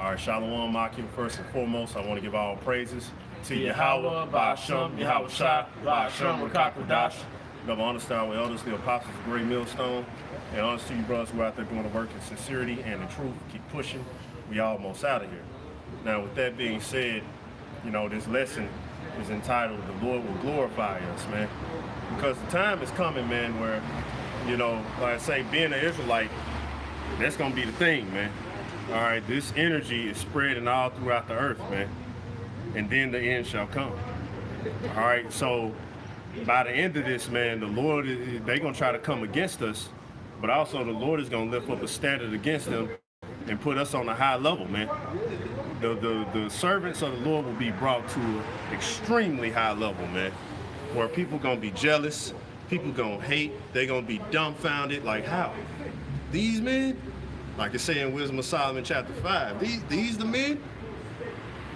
All right, Shalom Makim. First and foremost, I want to give all praises to Yahweh, Ba'Shem, Yahweh Shai, Ba'Shem, Rakakwadash. Double honor style with elders, the apostles of Great Millstone. And honors to you brothers who are out there doing the work in sincerity and in truth. Keep pushing. We almost out of here. Now, with that being said, you know, this lesson is entitled, The Lord Will Glorify Us, man. Because the time is coming, man, where, you know, like I say, being an Israelite, that's going to be the thing, man. All right, this energy is spreading all throughout the earth, man. And then the end shall come. All right, so by the end of this, man, the Lord, they're going to try to come against us, but also the Lord is going to lift up a standard against them and put us on a high level, man. The servants of the Lord will be brought to an extremely high level, man, where people going to be jealous, people going to hate, they're going to be dumbfounded, like how? These men? Like it say in Wisdom of Solomon chapter 5, these the men?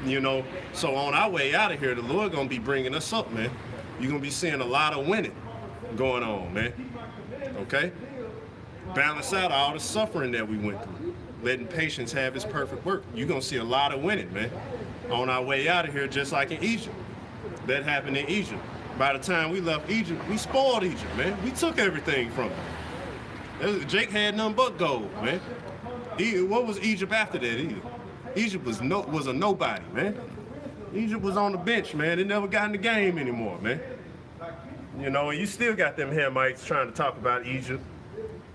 You know, so on our way out of here, the Lord gonna be bringing us up, man. You're gonna be seeing a lot of winning going on, man. Okay? Balance out all the suffering that we went through. Letting patience have its perfect work. You're gonna see a lot of winning, man. On our way out of here, just like in Egypt. That happened in Egypt. By the time we left Egypt, we spoiled Egypt, man. We took everything from them. Jake had nothing but gold, man. What was Egypt after that either? Egypt was a nobody, man. Egypt was on the bench, man. They never got in the game anymore, man. You know, and you still got them Hamites trying to talk about Egypt.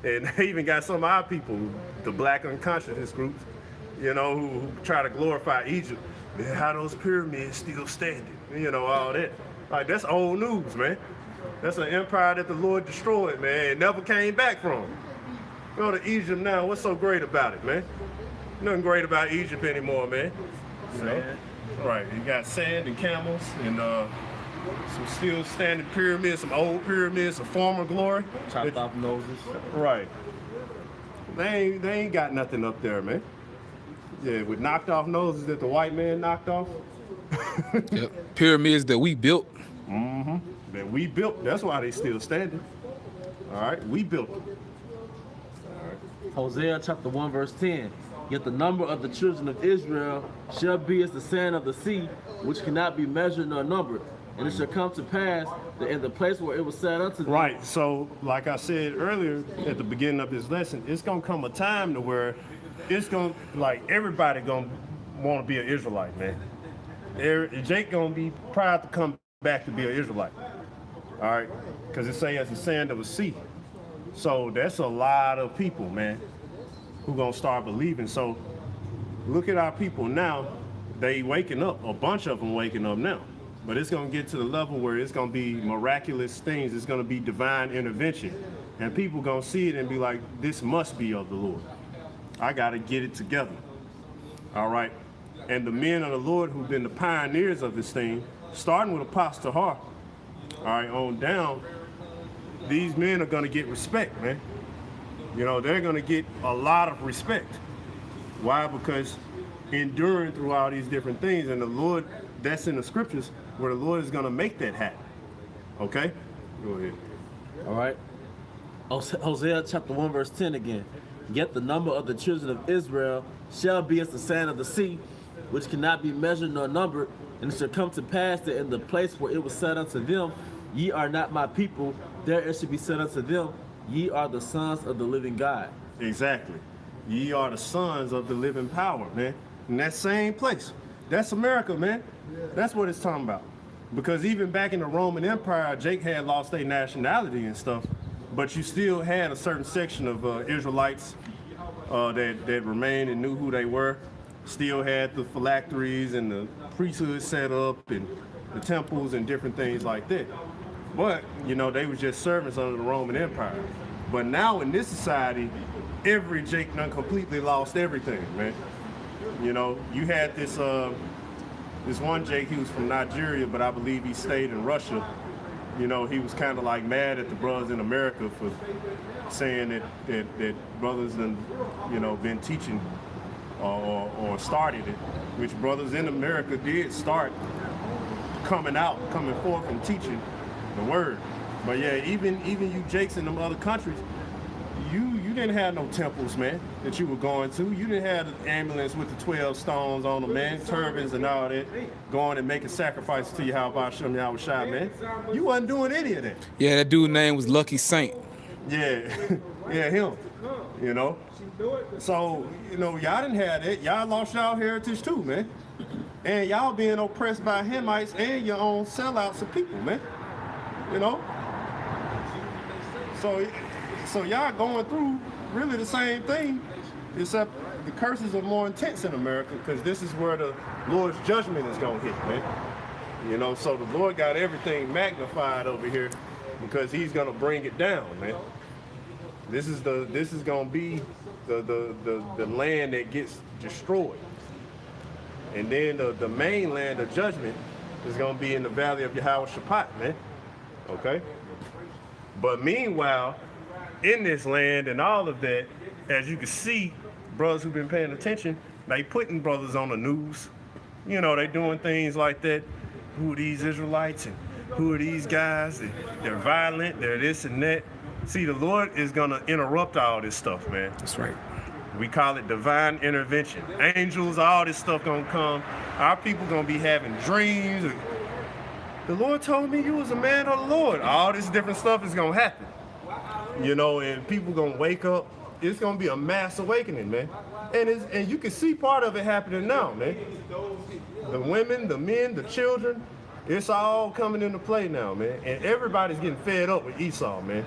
And they even got some of our people, the black unconscious groups, you know, who try to glorify Egypt. How those pyramids still standing, you know, all that. Like, that's old news, man. That's an empire that the Lord destroyed, man. It never came back from. Go to Egypt now. What's so great about it, man? Nothing great about Egypt anymore, man. You know? Right. You got sand and camels and some still standing pyramids, some old pyramids, some former glory. Chopped off noses. Right. They ain't got nothing up there, man. Yeah, with knocked off noses that the white man knocked off. Yep. Pyramids that we built. Mm-hmm. That we built. That's why they still standing. All right. We built them. Hosea chapter 1 verse 10. Yet the number of the children of Israel shall be as the sand of the sea, which cannot be measured nor numbered. And it shall come to pass that in the place where it was set unto them. Right. So, like I said earlier at the beginning of this lesson, it's gonna come a time to where it's gonna, like, everybody gonna want to be an Israelite, man. Jake gonna be proud to come back to be an Israelite. All right, because it say as the sand of the sea. So that's a lot of people, man, who gonna start believing. So look at our people now. They waking up, a bunch of them waking up now. But it's gonna get to the level where it's gonna be miraculous things. It's gonna be divine intervention. And people gonna see it and be like, this must be of the Lord. I gotta get it together. All right. And the men of the Lord who've been the pioneers of this thing, starting with Apostle Har, all right, on down, these men are gonna get respect, man. You know, they're gonna get a lot of respect. Why? Because enduring through all these different things, and the Lord, that's in the scriptures, where the Lord is gonna make that happen. Okay? Go ahead. All right. Hosea chapter 1 verse 10 again. Yet the number of the children of Israel shall be as the sand of the sea, which cannot be measured nor numbered. And it shall come to pass that in the place where it was said unto them, ye are not my people, there it should be said unto them, ye are the sons of the living God. Exactly. Ye are the sons of the living power, man. In that same place. That's America, man. That's what it's talking about. Because even back in the Roman Empire, Jake had lost their nationality and stuff, but you still had a certain section of Israelites that remained and knew who they were. Still had the phylacteries and the priesthood set up and the temples and different things like that. But, you know, they were just servants under the Roman Empire. But now in this society, every Jake done completely lost everything, man. You know, you had this one Jake, he was from Nigeria, but I believe he stayed in Russia. You know, he was kind of like mad at the brothers in America for saying that brothers done, you know, been teaching or started it, which brothers in America did start coming forth and teaching the word. But yeah, even you Jakes in them other countries, you didn't have no temples, man, that you were going to. You didn't have the ambulance with the 12 stones on them, man, turbans and all that, going and making sacrifices to Yahweh Hashem Yahweh Shai, man. You wasn't doing any of that. Yeah, that dude's name was Lucky Saint. Yeah, yeah, him, you know. So, you know, y'all didn't have that. Y'all lost y'all heritage too, man. And y'all being oppressed by Hamites and your own sellouts of people, man. You know? So y'all going through really the same thing, except the curses are more intense in America because this is where the Lord's judgment is going to hit, man. You know, so the Lord got everything magnified over here because he's going to bring it down, man. This is going to be the land that gets destroyed. And then the main land of judgment is going to be in the valley of Yahweh Shaphat, man. Okay? But meanwhile, in this land and all of that, as you can see, brothers who've been paying attention, they putting brothers on the news. You know, they doing things like that. Who are these Israelites and who are these guys? They're violent, they're this and that. See, the Lord is going to interrupt all this stuff, man. That's right. We call it divine intervention. Angels, all this stuff going to come. Our people going to be having dreams. The Lord told me you was a man of the Lord. All this different stuff is going to happen. You know, and people going to wake up. It's going to be a mass awakening, man. And you can see part of it happening now, man. The women, the men, the children, it's all coming into play now, man. And everybody's getting fed up with Esau, man.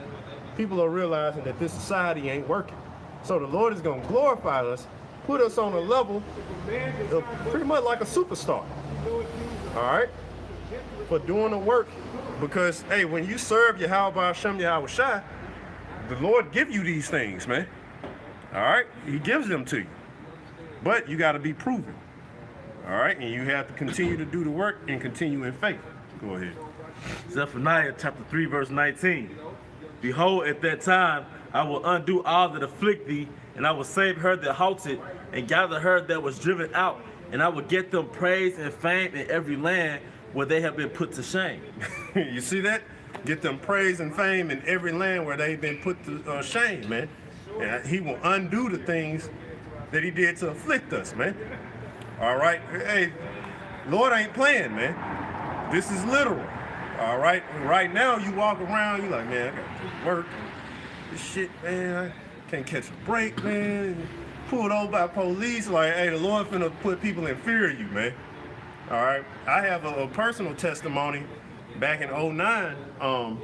People are realizing that this society ain't working. So the Lord is going to glorify us, put us on a level of pretty much like a superstar. All right? For doing the work. Because, hey, when you serve Yahweh Hashem Yahweh Shai, the Lord give you these things, man. All right? He gives them to you. But you got to be proven. All right? And you have to continue to do the work and continue in faith. Go ahead. Zephaniah chapter 3, verse 19. Behold, at that time, I will undo all that afflict thee, and I will save her that halted, and gather her that was driven out, and I will get them praise and fame in every land where they have been put to shame. You see that? Get them praise and fame in every land where they've been put to shame, man. And he will undo the things that he did to afflict us, man. All right? Hey, Lord ain't playing, man. This is literal. All right? Right now, you walk around, you like, man, I got to work. This shit, man, I can't catch a break, man. Pulled over by police, like, hey, the Lord finna put people in fear of you, man. All right? I have a personal testimony. Back in 2009,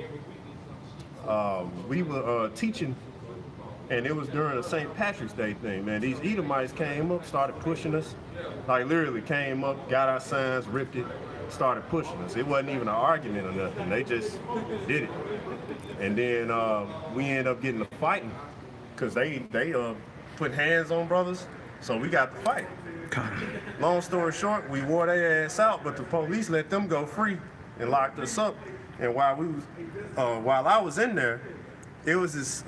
we were teaching, and it was during a St. Patrick's Day thing, man. These Edomites came up, started pushing us. Like, literally came up, got our signs, ripped it, started pushing us. It wasn't even an argument or nothing. They just did it. And then we ended up getting to fighting because they put hands on brothers, so we got to fight. Long story short, we wore their ass out, but the police let them go free and locked us up. And while I was in there, it was this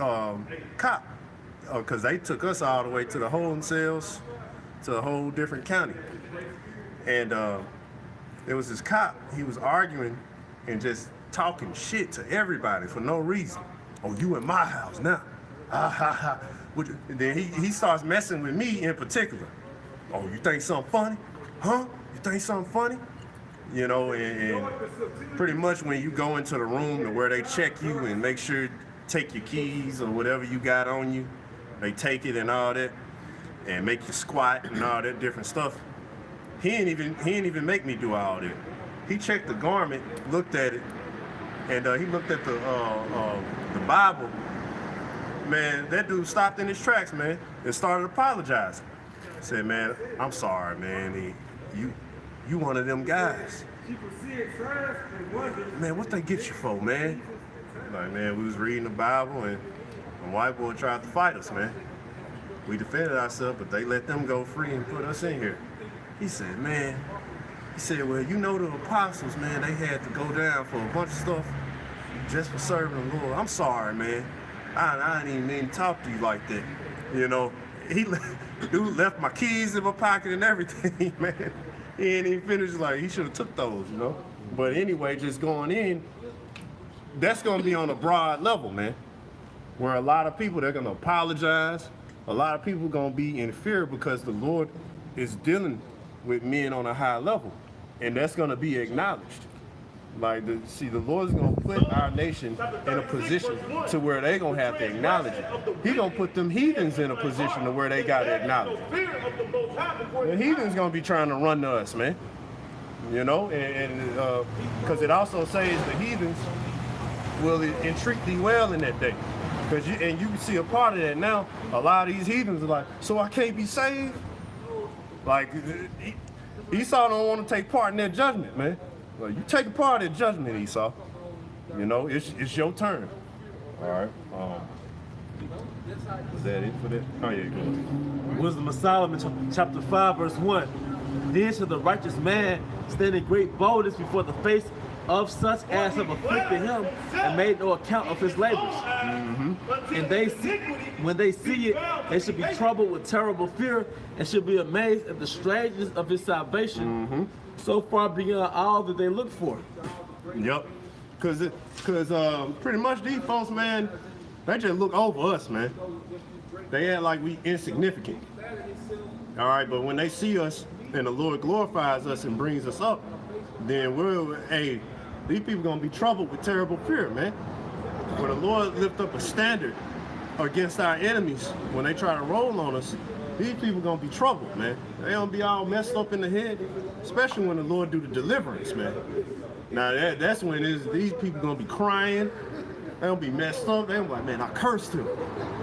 cop, because they took us all the way to the holding cells, to a whole different county. And there was this cop. He was arguing and just talking shit to everybody for no reason. Oh, you in my house now? Ha ha ha. And then he starts messing with me in particular. Oh, you think something funny? Huh? You think something funny? You know, and pretty much when you go into the room to where they check you and make sure, take your keys or whatever you got on you, they take it and all that, and make you squat and all that different stuff. He ain't even make me do all that. He checked the garment, looked at it, and he looked at the Bible. Man, that dude stopped in his tracks, man, and started apologizing. Said, man, I'm sorry, man. You one of them guys. Man, what they get you for, man? Like, man, we was reading the Bible and a white boy tried to fight us, man. We defended ourselves, but they let them go free and put us in here. He said, man, well, you know the apostles, man, they had to go down for a bunch of stuff just for serving the Lord. I'm sorry, man. I didn't even mean to talk to you like that. You know, dude left my keys in my pocket and everything, man. He ain't even finished, like, he should have took those, you know? But anyway, just going in, that's going to be on a broad level, man. where a lot of people, they're going to apologize. A lot of people going to be in fear because the Lord is dealing with men on a high level. And that's going to be acknowledged. Like, the Lord's going to put our nation in a position to where they're going to have to acknowledge it. He's going to put them heathens in a position to where they got to acknowledge it. The heathens going to be trying to run to us, man. You know, and because it also says the heathens will entreat thee well in that day. Because you can see a part of that now. A lot of these heathens are like, so I can't be saved? Like, Esau don't want to take part in that judgment, man. Well, you take a part in judgment, Esau. You know, it's your turn. All right. Is that it for that? Oh, yeah, go ahead. Wisdom of Solomon, chapter 5, verse 1. Then shall the righteous man stand in great boldness before the face of such as have afflicted him and made no account of his labors. Mm-hmm. And when they see it, they should be troubled with terrible fear and should be amazed at the strangeness of his salvation, so far beyond all that they look for. Yep. Because pretty much these folks, man, they just look over us, man. They act like we insignificant. All right, but when they see us and the Lord glorifies us and brings us up, then these people gonna be troubled with terrible fear, man. When the Lord lift up a standard against our enemies, when they try to roll on us, these people gonna be troubled, man. They gonna be all messed up in the head, especially when the Lord do the deliverance, man. Now that's when these people gonna be crying. They gonna be messed up. They gonna be like, man, I cursed him.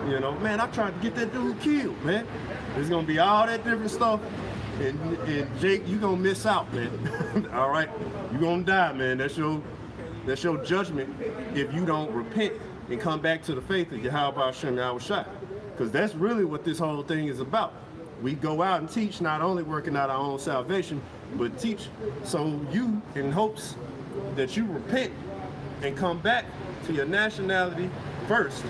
You know, man, I tried to get that dude killed, man. There's gonna be all that different stuff. And Jake, you gonna miss out, man. All right, you gonna die, man. That's your judgment if you don't repent and come back to the faith of Yahweh Hashem Yahushua. Because that's really what this whole thing is about. We go out and teach, not only working out our own salvation, but teach so you, in hopes that you repent and come back to your nationality first,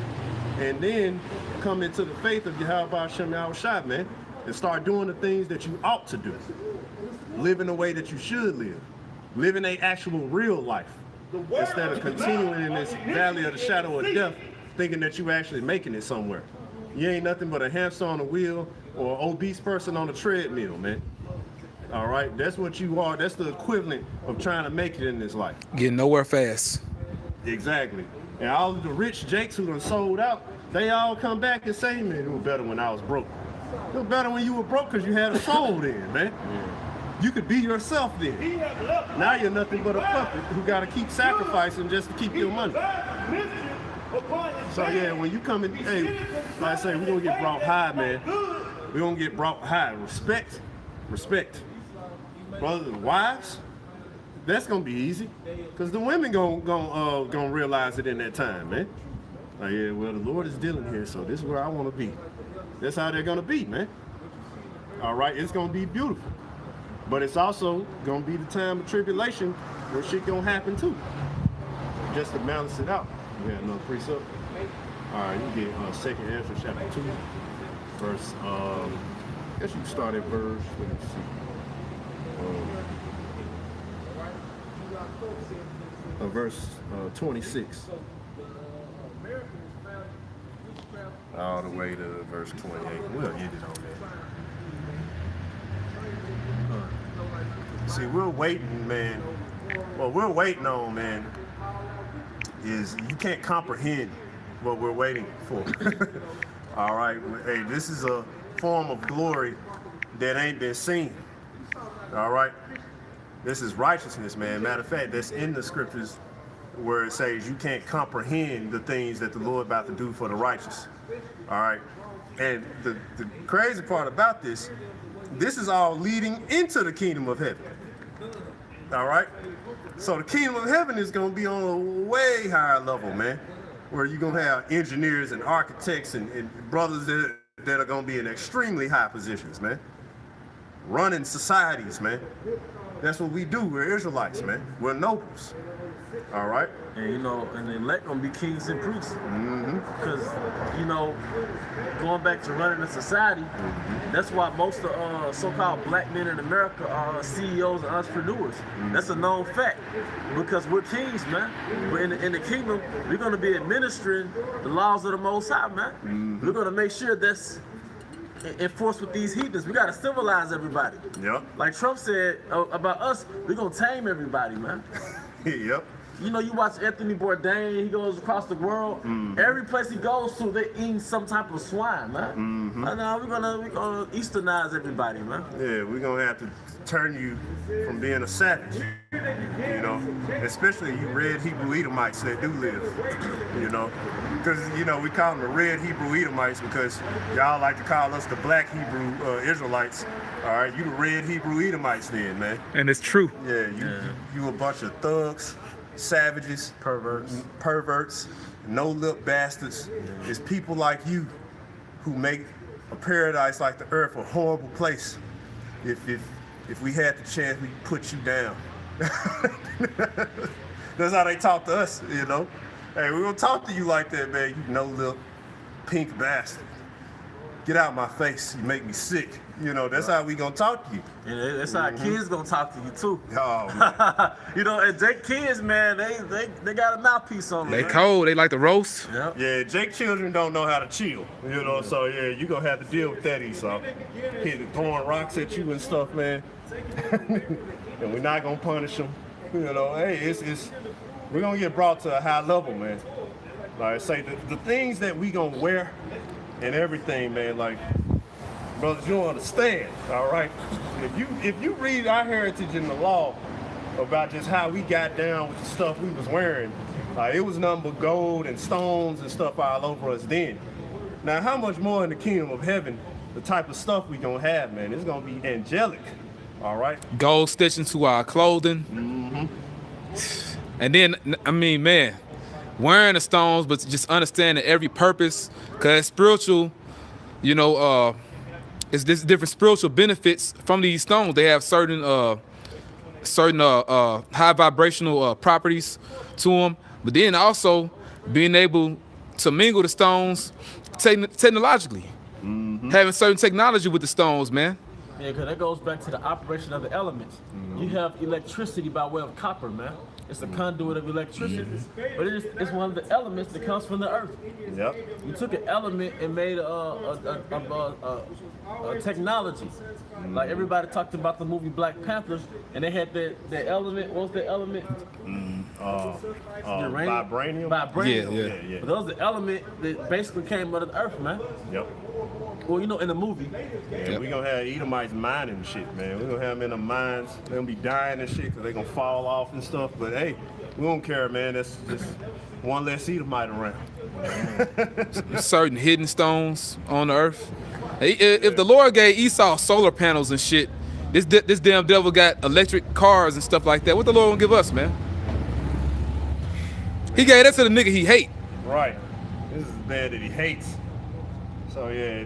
and then come into the faith of Yahweh Hashem Yahushua, man, and start doing the things that you ought to do. Living the way that you should live. Living an actual real life. Instead of continuing in this valley of the shadow of death, thinking that you actually making it somewhere. You ain't nothing but a hamster on a wheel or an obese person on a treadmill, man. All right, that's what you are. That's the equivalent of trying to make it in this life. Getting nowhere fast. Exactly. And all of the rich Jakes who done sold out, they all come back and say, man, it was better when I was broke. It was better when you were broke because you had a soul then, man. You could be yourself then. Now you're nothing but a puppet who got to keep sacrificing just to keep your money. So yeah, when you come in, hey, like I say, we're going to get brought high, man. We're going to get brought high. Respect. Brothers and wives, that's going to be easy. Because the women gonna realize it in that time, man. Like, yeah, well, the Lord is dealing here, so this is where I want to be. That's how they're going to be, man. All right, it's going to be beautiful. But it's also going to be the time of tribulation where shit going to happen too. Just to balance it out. We had another precept. All right, you get 2nd Ezra chapter 2, verse, I guess you can start at verse, let me see. Verse 26. All the way to verse 28. We'll get it on that. See, we're waiting, man. What we're waiting on, man, is you can't comprehend what we're waiting for. All right? Hey, this is a form of glory that ain't been seen. All right? This is righteousness, man. Matter of fact, that's in the scriptures where it says you can't comprehend the things that the Lord about to do for the righteous. All right? And the crazy part about this is all leading into the kingdom of heaven. All right? So the kingdom of heaven is going to be on a way higher level, man, where you're going to have engineers and architects and brothers that are going to be in extremely high positions, man. Running societies, man. That's what we do. We're Israelites, man. We're nobles. All right. And and the elect gonna be kings and priests. Because going back to running a society, that's why most of so-called black men in America are CEOs and entrepreneurs. That's a known fact. Because we're kings, man. But in the kingdom, we're gonna be administering the laws of the Most High, man. We're gonna make sure that's enforced with these heathens. We gotta civilize everybody. Yep. Like Trump said about us, we're gonna tame everybody, man. Yep. You watch Anthony Bourdain, he goes across the world. Every place he goes to, they eating some type of swine, man. No, we're gonna Easternize everybody, man. Yeah, we're gonna have to turn you from being a savage. Especially you red Hebrew Edomites that do live. Because we call them the red Hebrew Edomites because y'all like to call us the black Hebrew Israelites. All right, you the red Hebrew Edomites then, man. And it's true. Yeah, you a bunch of thugs, savages, perverts, no-lip bastards. It's people like you who make a paradise like the earth a horrible place. If we had the chance, we'd put you down. That's how they talk to us, Hey, we're gonna talk to you like that, man. You no-lip pink bastard. Get out my face. You make me sick. That's how we gonna talk to you. And that's how kids gonna talk to you too. Oh, man. And Jake kids, man, they got a mouthpiece on them. They man. cold. They like to roast. Yep. Yeah, Jake children don't know how to chill, so yeah, you gonna have to deal with that, Esau. Throwing rocks at you and stuff, man. And we're not gonna punish them. Hey, we're gonna get brought to a high level, man. Like I say, the things that we gonna wear and everything, man, like, brothers, you don't understand, all right? If you read our heritage in the law about just how we got down with the stuff we was wearing, it was nothing but gold and stones and stuff all over us then. Now, how much more in the kingdom of heaven, the type of stuff we gonna have, man, it's gonna be angelic, all right? Gold stitching to our clothing. And then, man, wearing the stones, but just understanding every purpose, because spiritual, it's this different spiritual benefits from these stones. They have certain high vibrational properties to them, but then also being able to mingle the stones technologically, having certain technology with the stones, man. Yeah, because that goes back to the operation of the elements. You have electricity by way of copper, man. It's a conduit of electricity, but it's one of the elements that comes from the earth. Yep. You took an element and made a technology. Like everybody talked about the movie Black Panthers, and they had that element. What was the element? Vibranium. Vibranium. Yeah. But that was the element that basically came out of the earth, man. Yep. Well, in the movie. Yeah, we gonna have Edomites mining and shit, man. We gonna have them in the mines. They gonna be dying and shit because they gonna fall off and stuff. But hey, we don't care, man. That's just one less Edomite around. Certain hidden stones on the earth. If the Lord gave Esau solar panels and shit, this damn devil got electric cars and stuff like that. What the Lord gonna give us, man? He gave that to the nigga he hate. Right. This is the man that he hates. So yeah,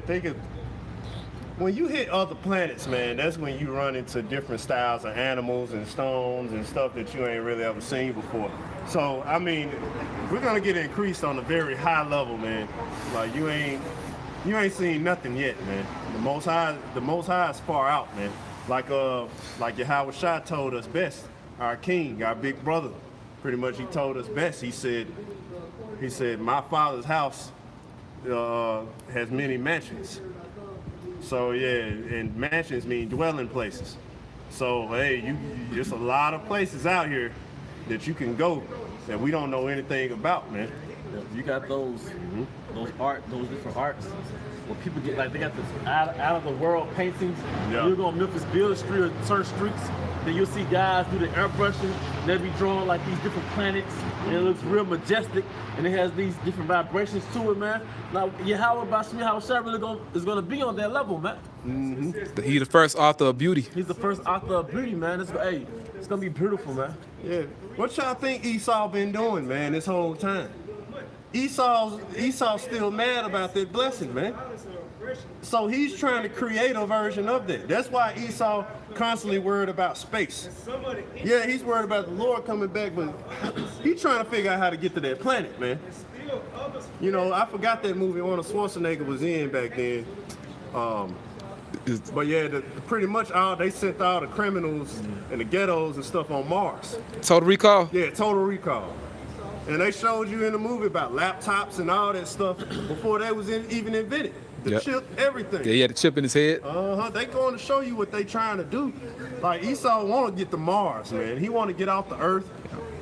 when you hit other planets, man, that's when you run into different styles of animals and stones and stuff that you ain't really ever seen before. So we're gonna get increased on a very high level, man. Like you ain't seen nothing yet, man. The Most High is far out, man. Like Yahweh Shah told us best, our king, our big brother. Pretty much he told us best. He said, my father's house has many mansions. So yeah, and mansions mean dwelling places. So hey, there's a lot of places out here that you can go that we don't know anything about, man. You got those different arts where people get they got this out of the world paintings. Yeah. You go on Memphis Beale Street or certain streets, then you'll see guys do the airbrushing. They'll be drawing like these different planets, and it looks real majestic, and it has these different vibrations to it, man. Now, Yahweh Shah really is gonna be on that level, man. He the first author of beauty. He's the first author of beauty, man. It's gonna be beautiful, man. Yeah. What y'all think Esau been doing, man, this whole time? Esau's still mad about that blessing, man. So he's trying to create a version of that. That's why Esau constantly worried about space. Yeah, he's worried about the Lord coming back, but he's trying to figure out how to get to that planet, man. You know, I forgot that movie Arnold Schwarzenegger was in back then. But yeah, pretty much they sent all the criminals and the ghettos and stuff on Mars. Total Recall? Yeah, Total Recall. And they showed you in the movie about laptops and all that stuff before they was even invented. The chip, everything. Yeah, he had a chip in his head. They going to show you what they trying to do. Like Esau want to get to Mars, man. He want to get off the Earth.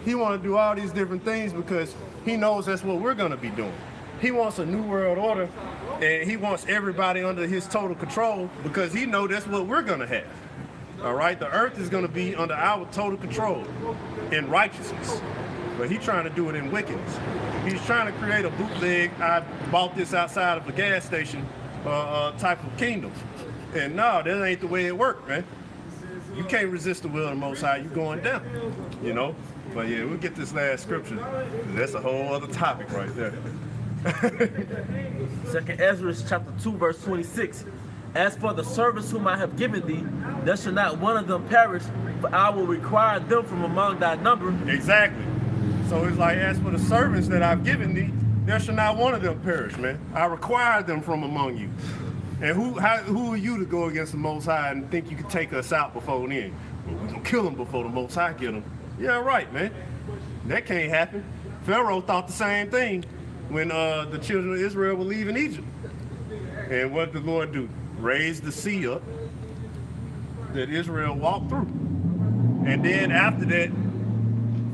He want to do all these different things because he knows that's what we're going to be doing. He wants a new world order, and he wants everybody under his total control because he knows that's what we're going to have. All right, the Earth is going to be under our total control in righteousness, but he's trying to do it in wickedness. He's trying to create a bootleg, I bought this outside of a gas station type of kingdom. And no, that ain't the way it worked, man. You can't resist the will of the Most High, you going down, you know? But yeah, we'll get this last scripture. That's a whole other topic right there. 2nd Ezra chapter 2 verse 26. As for the servants whom I have given thee, there shall not one of them perish, for I will require them from among thy number. Exactly. So it's like, as for the servants that I've given thee, there shall not one of them perish, man. I require them from among you. And who are you to go against the Most High and think you can take us out before then? Well, we're going to kill them before the Most High get them. Yeah, right, man. That can't happen. Pharaoh thought the same thing when the children of Israel were leaving Egypt. And what did the Lord do? Raise the sea up that Israel walked through. And then after that,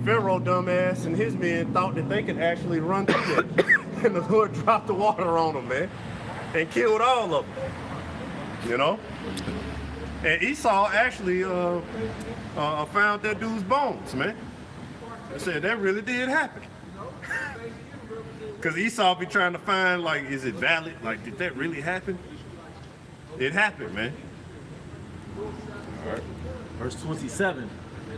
Pharaoh dumbass and his men thought that they could actually run through it. And the Lord dropped the water on them, man, and killed all of them. You know? And Esau actually found that dude's bones, man. They said that really did happen. Because Esau be trying to find, like, is it valid? Like, did that really happen? It happened, man. All right. Verse 27.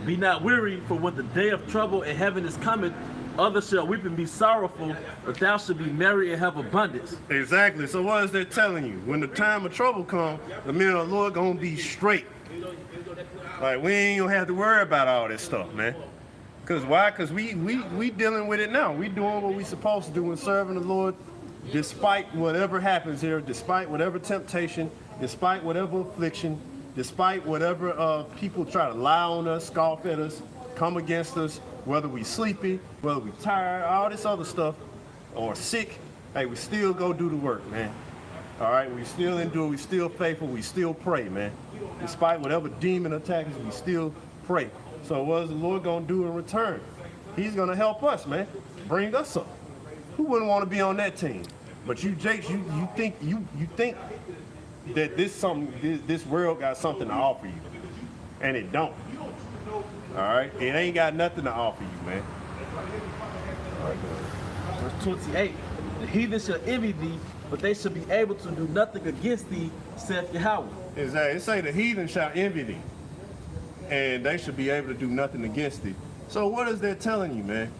Be not weary, for when the day of trouble in heaven is coming, others shall weep and be sorrowful, but thou shalt be merry and have abundance. Exactly. So what is that telling you? When the time of trouble comes, the men of the Lord gonna be straight. Like, we ain't gonna have to worry about all this stuff, man. Cause why? Cause we dealing with it now. We doing what we supposed to do in serving the Lord, despite whatever happens here, despite whatever temptation, despite whatever affliction, despite whatever people try to lie on us, scoff at us, come against us, whether we sleepy, whether we tired, all this other stuff, or sick, hey, we still go do the work, man. All right, we still endure, we still faithful, we still pray, man. Despite whatever demon attacks us, we still pray. So what is the Lord gonna do in return? He's gonna help us, man. Bring us up. Who wouldn't want to be on that team? But you, Jakes, you think that this world got something to offer you, and it don't. All right, it ain't got nothing to offer you, man. All right, Verse 28. The heathen shall envy thee, but they shall be able to do nothing against thee, saith Yahweh. Exactly. It say the heathen shall envy thee, and they should be able to do nothing against thee. So what is that telling you, man?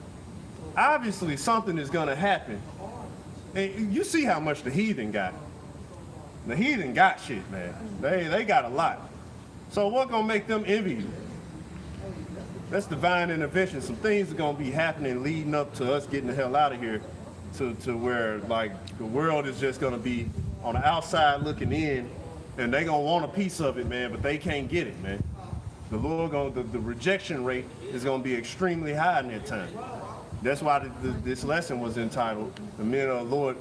Obviously, something is gonna happen. And you see how much the heathen got. The heathen got shit, man. They got a lot. So what gonna make them envy you? That's divine intervention. Some things are gonna be happening leading up to us getting the hell out of here to where, like, the world is just gonna be on the outside looking in, and they gonna want a piece of it, man, but they can't get it, man. The Lord the rejection rate is gonna be extremely high in that time. That's why this lesson was entitled, The Men of the Lord